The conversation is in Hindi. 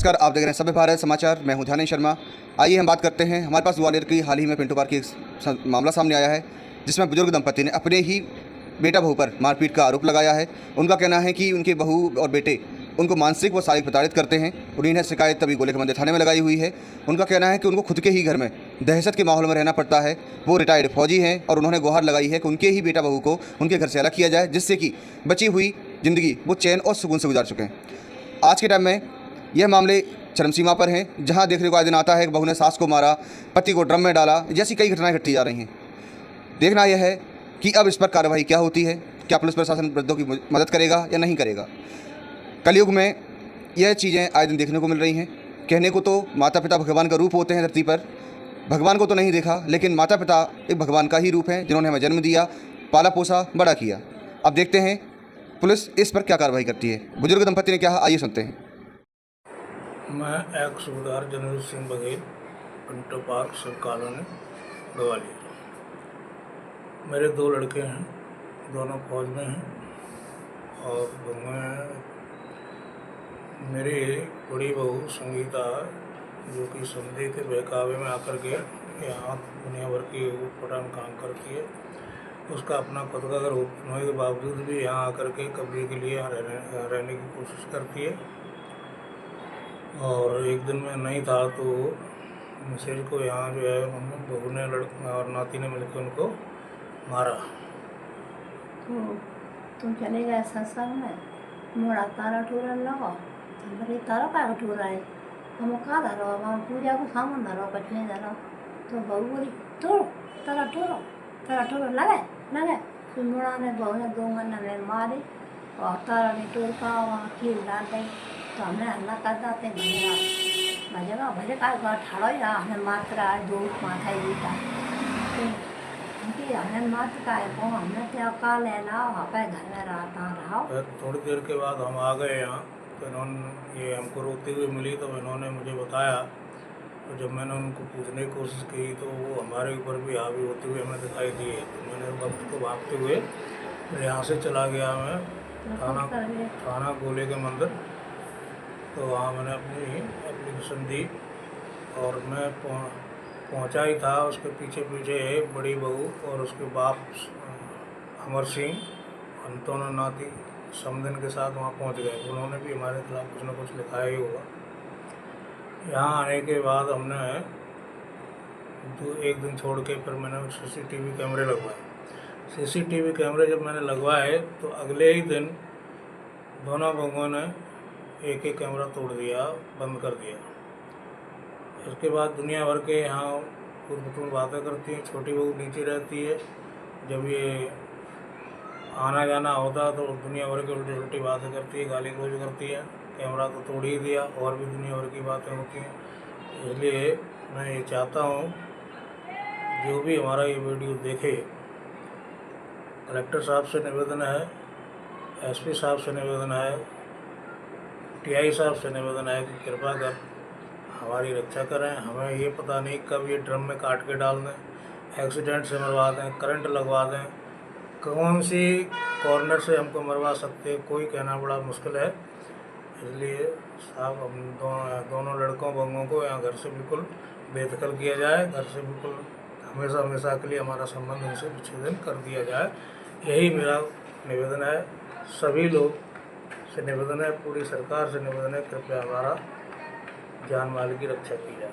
नमस्कार, आप देख रहे हैं सभ्य भारत समाचार। मैं हूं ध्यान शर्मा। आइए हम बात करते हैं। हमारे पास ग्वालियर की हाल ही में पिंटू पार्क की एक मामला सामने आया है, जिसमें बुजुर्ग दंपति ने अपने ही बेटा बहू पर मारपीट का आरोप लगाया है। उनका कहना है कि उनके बहू और बेटे उनको मानसिक व शारीरिक प्रताड़ित करते हैं। उन्हें शिकायत तभी गोले के मंदिर थाने में लगाई हुई है। उनका कहना है कि उनको खुद के ही घर में दहशत के माहौल में रहना पड़ता है। वो रिटायर्ड फौजी हैं और उन्होंने गुहार लगाई है कि उनके ही बेटा बहू को उनके घर से अलग किया जाए, जिससे कि बची हुई ज़िंदगी वो चैन और सुकून से गुजार चुके हैं। आज के टाइम में यह मामले चरमसीमा पर हैं, जहां देखने को आए दिन आता है कि बहू ने सास को मारा, पति को ड्रम में डाला, जैसी कई घटनाएं घटती जा रही हैं। देखना यह है कि अब इस पर कार्रवाई क्या होती है। क्या पुलिस प्रशासन वृद्धों की मदद करेगा या नहीं करेगा। कलयुग में यह चीज़ें आए दिन देखने को मिल रही हैं। कहने को तो माता पिता भगवान का रूप होते हैं धरती पर। भगवान को तो नहीं देखा, लेकिन माता पिता एक भगवान का ही रूप है, जिन्होंने हमें जन्म दिया, पाला पोसा, बड़ा किया। अब देखते हैं पुलिस इस पर क्या कार्रवाई करती है। बुजुर्ग दंपति ने क्या, आइए सुनते हैं। मैं एक्स सूबेदार general Singh Baghel, Pinto park Singh colony, Gwalior. मेरे 2 लड़के हैं, दोनों फौज में हैं और मैं मेरी बड़ी बहू संगीता, जो कि समझी के बहकावे में आकर के यहाँ दुनिया भर की ऊटपटांग काम करती है। उसका अपना खुद का घर होने के बावजूद भी यहाँ आकर के कब्जे के लिए यहाँ रहने की कोशिश करती है। और एक दिन मैं नहीं था तो मिसेज को यहाँ जो है उन्होंने बहू ने लड़का और नाती ने मिलकर उनको मारा। तो तुम चले गए सत्संग में, मोड़ा तारा ठूरन लगो, बोले तारा का ठूरा है, हम कहा धरो, हम पूजा को सामान धरो, कचने धरो। तो बहू बोली तोड़, तारा ठूरो लगे लगे। फिर मोड़ा ने बहू ने 2 गन्ना में मारी और तारा ने टोर का वहाँ कील डाल दी। तो हमने हल्ला कर दाते भजेगा भले का ठाड़ो या हमें मात्रा 2 माथा ही दीता। हमें मत का है, हमने क्या का लेना वहाँ पे घर में रहो। फिर थोड़ी देर के बाद हम आ गए यहाँ, तो इन्होंने ये हमको रोते हुए मिली, तो इन्होंने मुझे बताया। तो जब मैंने उनको पूछने की कोशिश की तो वो हमारे ऊपर भी हावी होते हुए हमें दिखाई दिए। तो मैंने वक्त को भागते हुए फिर यहाँ से चला गया मैं थाना गोले के मंदिर। तो वहाँ मैंने अपनी एप्लीकेशन दी और मैं पहुँचा ही था। उसके पीछे पीछे बड़ी बहू और उसके बाप अमर सिंह, हम दोनों नाती समदिन के साथ वहाँ पहुँच गए। उन्होंने भी हमारे खिलाफ कुछ न कुछ लिखाया ही होगा। यहाँ आने के बाद हमने एक दिन छोड़ के फिर मैंने सीसीटीवी कैमरे लगवाए। सीसीटीवी कैमरे जब मैंने लगवाए तो अगले ही दिन दोनों बहूओं ने एक एक कैमरा तोड़ दिया, बंद कर दिया। उसके बाद दुनिया भर के यहाँ उठ बातें करती हैं। छोटी बहू नीचे रहती है, जब ये आना जाना होता तो दुनिया भर की उल्टी उल्टी बातें करती है, गाली गलौज करती है। कैमरा तो तोड़ ही दिया और भी दुनिया भर की बातें होती हैं। इसलिए मैं ये चाहता हूँ जो भी हमारा ये वीडियो देखे, कलेक्टर साहब से निवेदन है, एसपी साहब से निवेदन है, टीआई साहब से निवेदन है कि कृपा कर हमारी रक्षा करें। हमें ये पता नहीं कब ये ड्रम में काट के डाल दें, एक्सीडेंट से मरवा दें, करंट लगवा दें, कौन सी कॉर्नर से हमको मरवा सकते हैं, कोई कहना बड़ा मुश्किल है। इसलिए साहब हम दोनों लड़कों बहूओं को यहाँ घर से बिल्कुल बेदखल किया जाए। घर से बिल्कुल हमेशा हमेशा के लिए हमारा संबंध उनसे विच्छेदन कर दिया जाए। यही मेरा निवेदन है। सभी लोग से निवेदन है, पूरी सरकार से निवेदन है, कृपया हमारा जान माल की रक्षा की जाए।